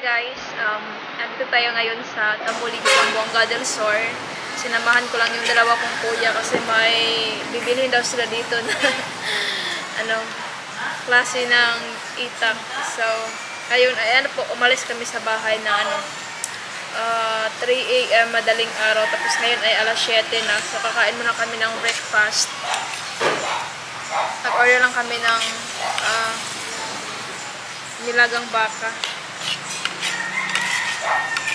guys, nandito tayo ngayon sa Tambuligo, Zamboanga del Sur. Sinamahan ko lang yung dalawa kong kuya kasi may bibilhin daw sila dito na klase ng itak. So, ngayon ay umalis kami sa bahay na 3 AM madaling araw. Tapos ngayon ay alas 7 na. So, kakain muna kami ng breakfast. Nag-order lang kami ng nilagang baka. Okay.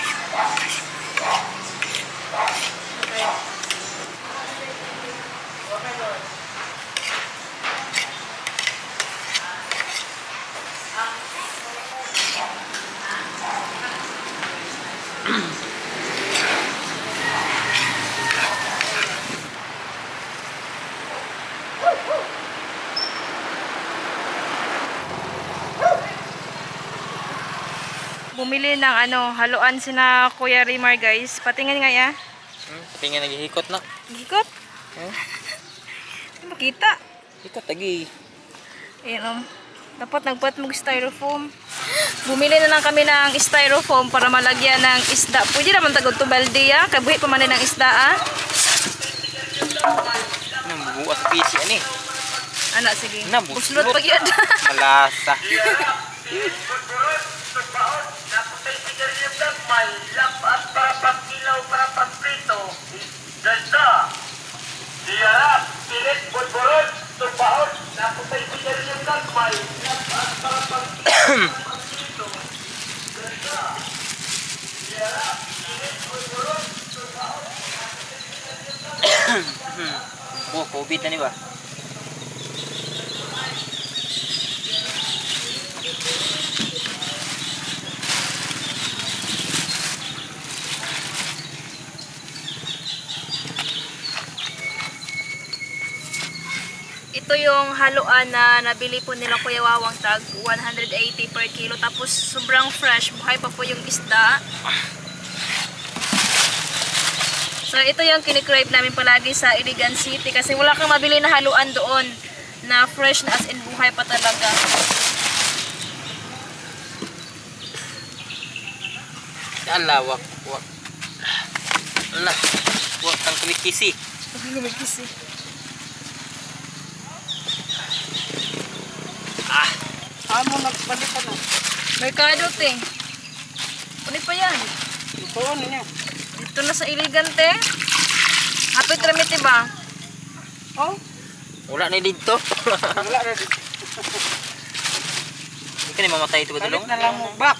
Bumili ng haluan sina Kuya Rimar guys. Patingin nga ya. Patingin naghihikot na. Hikot? Makita. Hikot lagi. Ayan dapat nagpat mag styrofoam. Bumili na lang kami ng styrofoam para malagyan ng isda. Pwede naman tagod to balde ya. Kabuhi pa man ng isda Buwas sa PC ani. Anak sige. Buslot pag yan. Malasa. Oh, COVID na ni ba? Ito yung haluan na nabili po nila Kuya Wawang, tag 180 per kilo. Tapos sobrang fresh, buhay pa po yung isda. So ito yung kinikrave namin palagi sa Iligan City kasi wala kang mabili na haluan doon na fresh na as in buhay pa talaga. Ala, wak. Ala, wak kang kumikisi. Kumikisi. Amo nagpalit ka na. Merkado te. Ano pa yan? Ito niya. Dito na sa Iligan te. Happy Trinity ba? Oh? Wala na dito. Wala na dito. Hindi ka na mamatay ito ba Palit tulong? na lang mo box.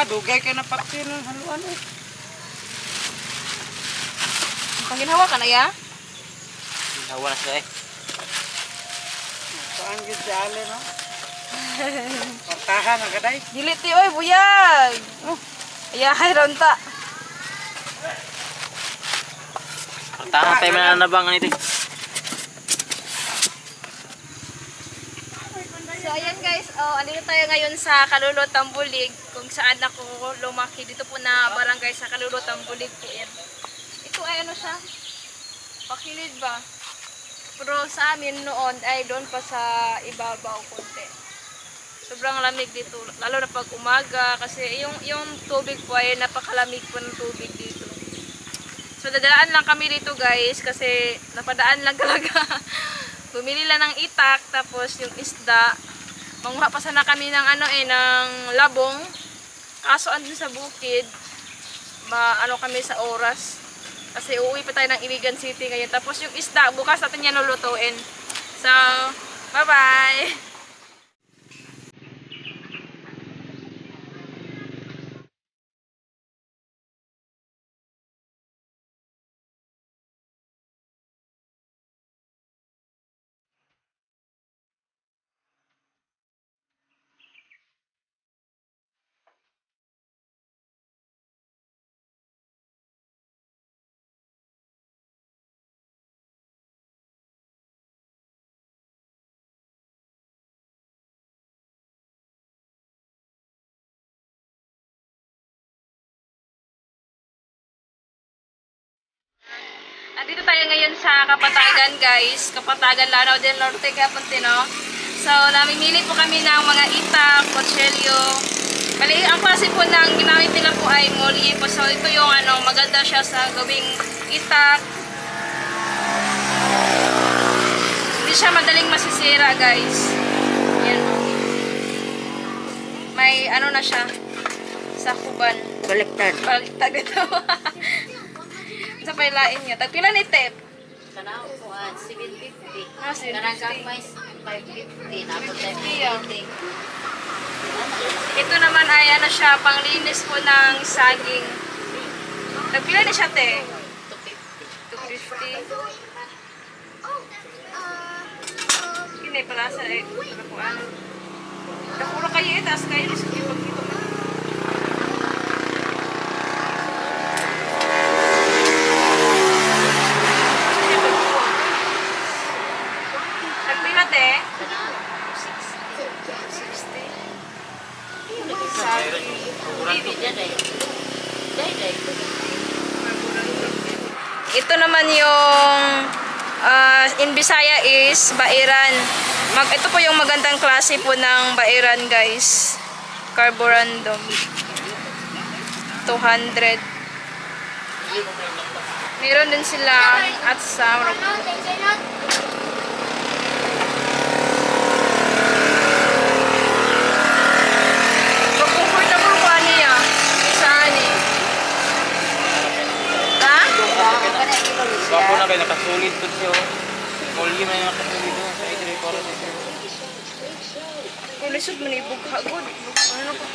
Dugay ka na pati ng haluan eh. Pangginhawa ka na ya? Hawa na siya eh. Saan yun si Ale no? Partahan ang gaday. Diliti oy buyag. Ayahay ron ta. Tama tayo mananabangan ito. So ayan guys, andito tayo ngayon sa Kalulo, Tambulig, kung saan ako lumaki. Dito po na barangay sa Kalulo, Tambulig po yan. Ito ay siya? Pakilid ba? Pero sa amin noon ay doon pa sa ibabaw konti. Sobrang lamig dito, lalo na pag umaga kasi yung tubig po ay napakalamig po ng tubig dito. So dadaan lang kami dito guys kasi napadaan lang talaga. Bumili lang ng itak tapos yung isda. Manguha pa sana kami ng ng labong. Kaso andun sa bukid, kami sa oras. Kasi uuwi pa tayo ng Iligan City ngayon. Tapos yung isda, bukas natin yan lulutuin. So, bye-bye! Andito tayo ngayon sa Kapatagan guys. Kapatagan, Lanao del Norte, Kapantino. So, namimili po kami ng mga itak, kutsilyo. Bali, ang klase po ng ginamit nila po ay molye po. So, ito yung ano, maganda siya sa gawing itak. Hindi siya madaling masisira, guys. Yan. May ano na siya sa kuban. Baliktad. Baliktad ito. Sa pailain niya. Tagpila ni Tep. Kana ko 750. Ah, 750. Karang kang mais 550. Napot tayo 550. Ito naman ay ano siya, panglinis po ng saging. Tagpila ni siya, te? 250. Kini pala sa palakuan. Nakuro kayo taas kayo ni sa pag dito. Tagpila, te? 60. Ito naman yung in Bisaya is bairan. Ito po yung magandang klase po ng bairan, guys. Carborundum. 200. Meron din silang atsam. Comfortable po niya. Saan eh? Ha? Bago na kayo nakasulit to siya. Molye man yung nakasulit to sa idre para sa siya. Kung lisod mo na ibughagod. Ano ko?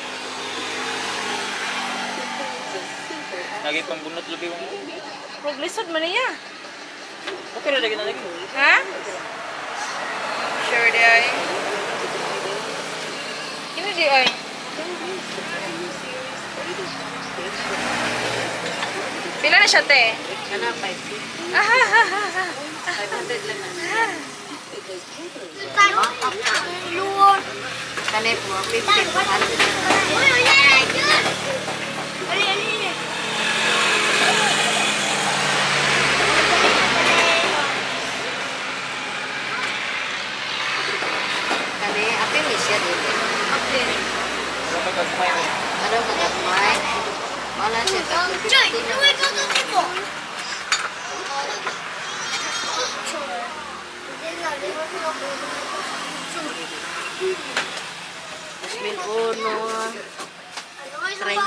Lagi pang bunot labi mo. Kung lisod mo na niya. Okay na lagi na lagi. Ha? Sure di ay. Hindi di ay. Pila na siya, te? Kana 550. Ahahaha. 500 lang na. Luon. Kana po 50. Kana apil ni siya dito. Okay. Pero magkagmay mo. Ano magagmay? Wala siya ka 50. Mil uno. 30.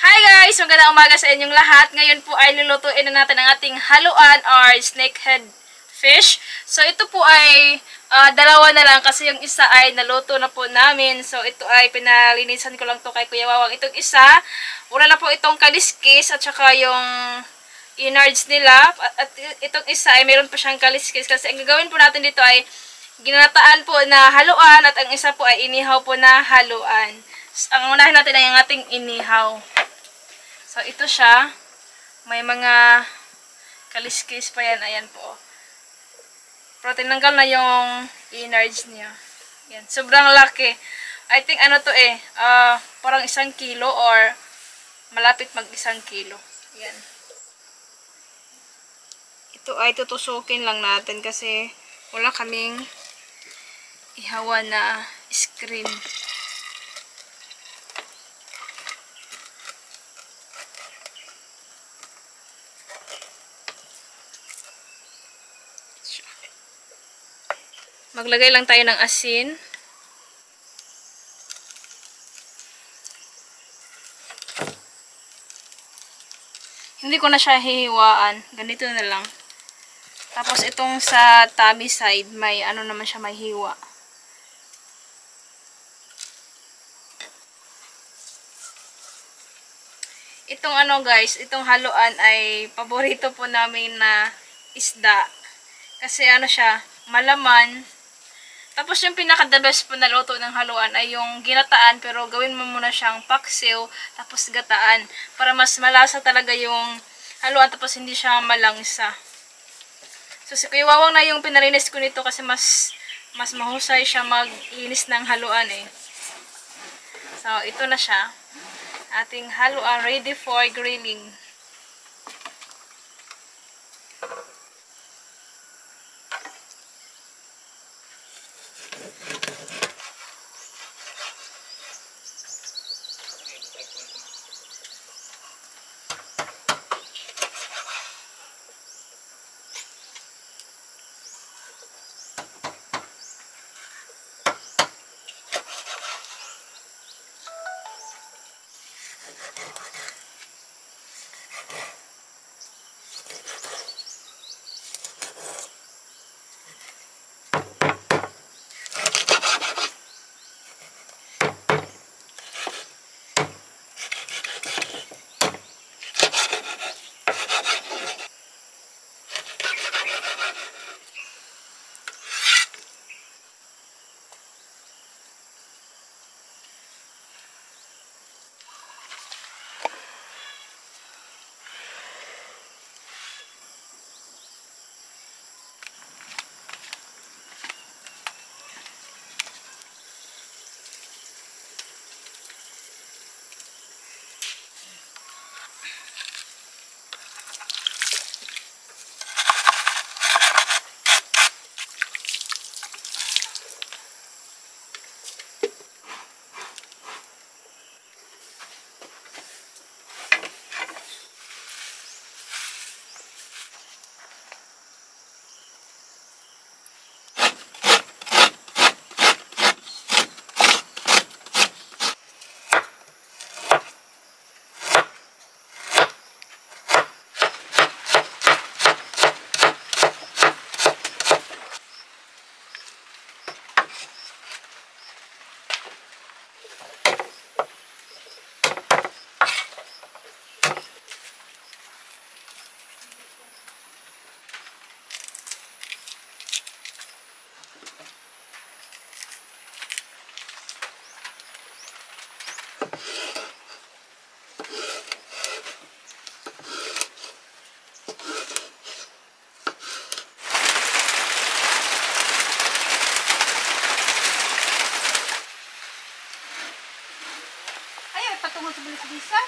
Hi guys! Magandang umaga sa inyong lahat. Ngayon po ay lulutuin na natin ang ating haluan or snakehead fish. So ito po ay dalawa na lang kasi yung isa ay naluto na po namin. So ito ay pinalinisan ko lang to kay Kuya Wawang. Itong isa, wala na po itong kaliskis at saka yung innards nila. At itong isa ay meron pa siyang kaliskis kasi ang gagawin po natin dito ay ginataan po na haluan at ang isa po ay inihaw po na haluan. Ang unahin natin ay ang ating inihaw. So, ito siya. May mga kaliskis pa yan. Ayan po. Pero tinanggal na yung innards niya. Yan. Sobrang laki. I think ano to parang 1 kilo or malapit mag 1 kilo. Yan. Ito ay tutusukin lang natin kasi wala kaming ihawa na screen. Maglagay lang tayo ng asin. Hindi ko na siya hihiwaan. Ganito na lang. Tapos itong sa tummy side, may ano naman siya, may hiwa. Itong ano guys, itong haluan ay paborito po namin na isda. Kasi ano siya, malaman. Tapos yung pinaka-the best po na luto ng haluan ay yung ginataan, pero gawin mo muna siyang paksiw, tapos gataan. Para mas malasa talaga yung haluan, tapos hindi siya malangsa. So si Kuya Wawang na yung pinarinis ko nito kasi mas mahusay siya mag-inis ng haluan eh. So ito na siya. Ating haluan ready for grilling. Patungo sa bilis-bilisan.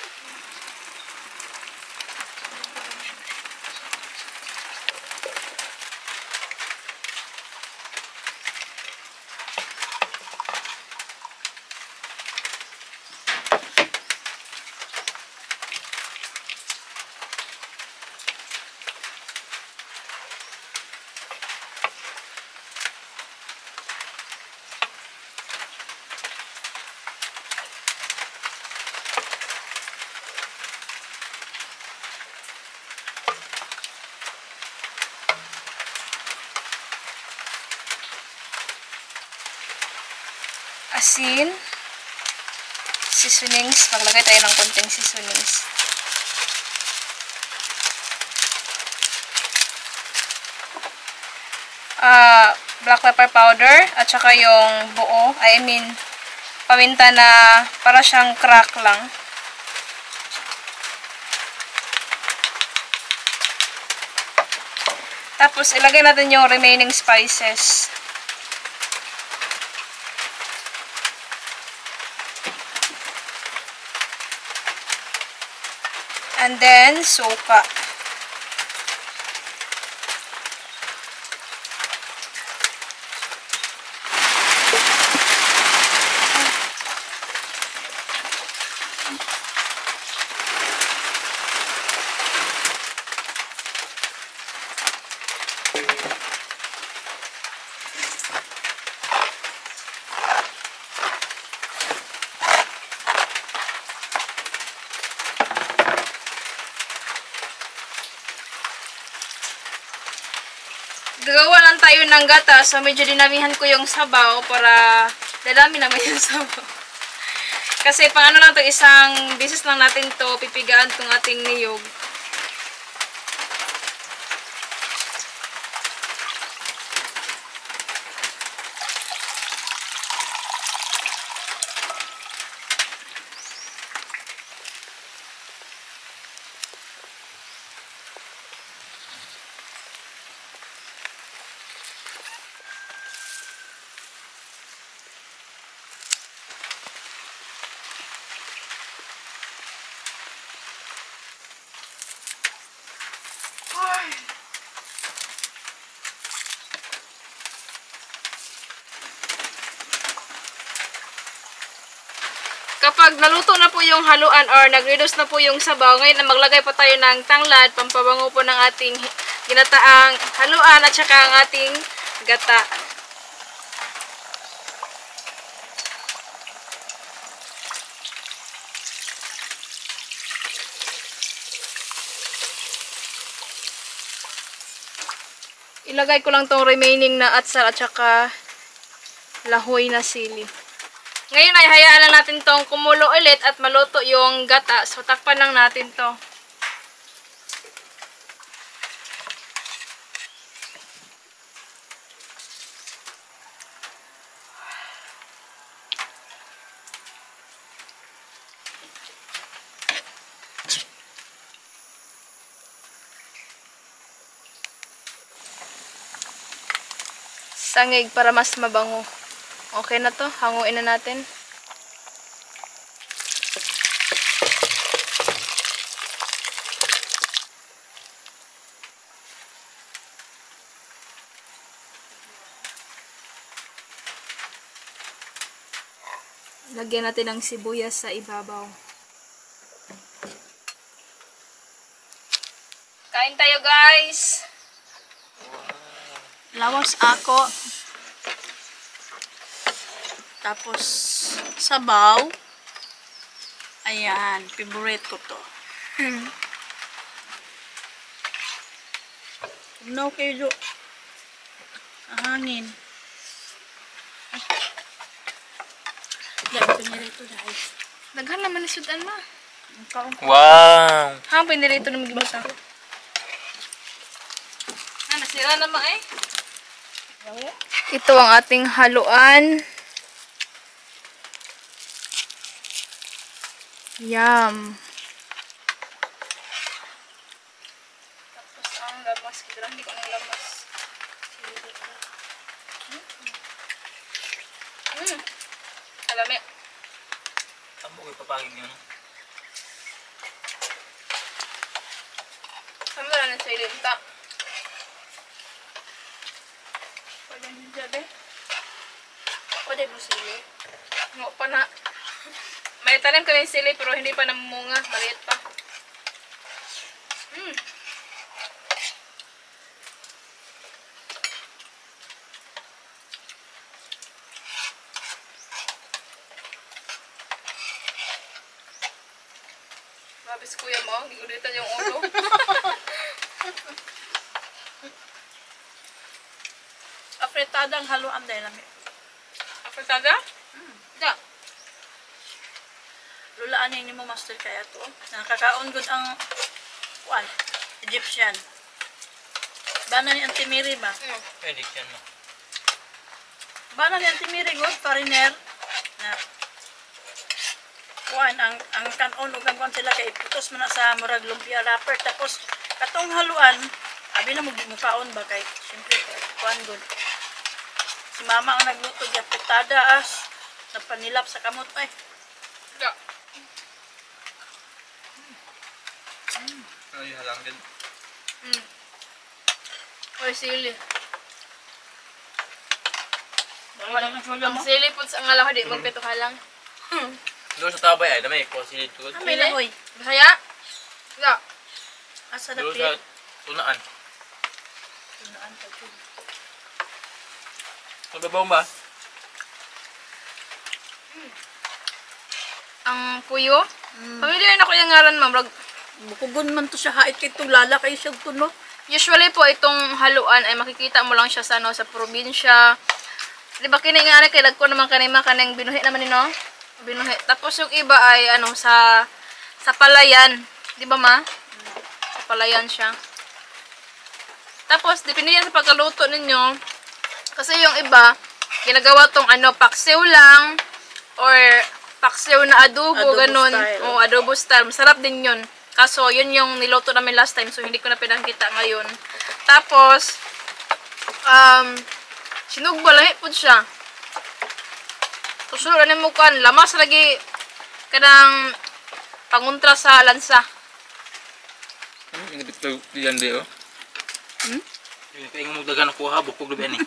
Asin, seasonings, maglagay tayo ng konting seasonings. Black pepper powder at saka yung buo, paminta na para siyang crack lang. Tapos ilagay natin yung remaining spices. And then suka. Gagawa lang tayo ng gata, so medyo dinamihan ko yung sabaw para dadami naman yung sabaw. Kasi pang ano lang to, isang beses lang natin to pipigaan tong ating niyog. Kapag naluto na po yung haluan or nag-reduce na po yung sabaw, ngayon na maglagay pa tayo ng tanglad, pampabango po ng ating ginataang haluan at saka ang ating gata. Ilagay ko lang tong remaining na atsal at saka lahoy na sili. Ngayon ay hayaan lang natin tong kumulo ulit at maluto yung gata. So takpan lang natin to. Sangig para mas mabango. Okay na to, hanguin na natin. Lagyan natin ng sibuyas sa ibabaw. Kain tayo, guys! Lawas ako. Tapos, sabaw. Ayan, favorite ko to. No kayo. Hangin. Yan, pinirito dahil. Daghan naman ni sudan ma. Wow! Ha, pinirito na magbasa. Nasira naman eh. Ito ang ating haluan. Yum. Tapos ang lamas. Kaya hindi ko ang lamas. Alami. Tamo ko ipapagig nyo. Saan ba na sa ilinta? Pwede nyo dyan eh. Pwede mo sili. Ngo pa na. May tanim kami sili pero hindi pa namunga. Maliit pa. Mabis kuya mo. Gigulitan yung ulo. Apretadang haluan dahil namin. Apretada? Da. Lulaan ni mo master kaya to. Nakakaon good ang Egyptian. Bana ni Auntie Mary ba? Pwede yan mo. Bana ni Auntie Mary good foreigner na kuan ang kanon ug ang kuan sila kay putos man na sa murag lumpia wrapper tapos katong haluan abi na mo paon ba kay syempre kuan good. Si mama ang nagluto gyud putada napanilap sa kamot ay. Da. Ay, halang din. Oy, sili. Wala nang sulo Ang mo. sili po sa ngalaw, di magpito ka lang. Doon sa tabay ay, damay ko sinid ko. May na hoy. Bisaya? Da. Asa na Doon pi? sa tunaan. Tunaan pa jud. Magbabaw ba? Ang puyo? Familiar na ko yung ngaran, ma'am. Bukugon man to siya hait kay tulala kay siya tuno. Usually po, itong haluan ay makikita mo lang siya sa, ano, sa probinsya. Di ba kini nga kay lagko naman kanima kanang binuhi naman ni no? Binuhi. Tapos yung iba ay ano sa palayan, di ba ma? Sa palayan siya. Tapos depende yan sa pagkaluto ninyo. Kasi yung iba ginagawa tong ano paksiw lang or paksiw na adobo, Adobo ganun. style. O adobo style. Masarap din yun. Kaso yun yung niluto namin last time so hindi ko na pinakita ngayon. Tapos sinugba lahi po siya. Tusulod na mo kan, lamas lagi kanang panguntra sa lansa. Ingit ko diyan di oh. Kaya nga magdagan ako ha, bukog lubi ani.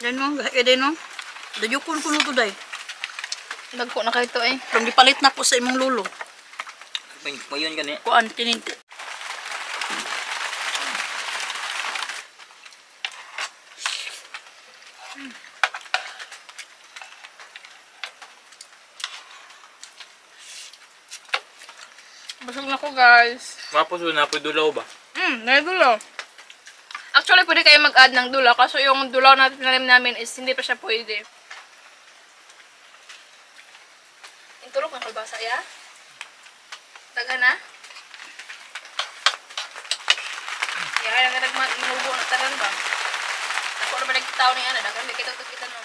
Yan mo, kaya din no. Dayukon ko nuto day. Dagko na kayo to eh. Kung gipalit na ko sa imong lulo. Mayon gani. Kuan tininti. Busog na ko guys. Mapos na po dulaw ba? Nadulo. Actually, pwede kayo mag-add ng dulaw. Kaso yung dulaw na tinalim namin is hindi pa siya pwede. Intulok ng kalbasa, ya? Taga na? Kaya kaya nagmubo na talan ba? Ako na ba nagkitaw ni Ana? Dagan, hindi kita no.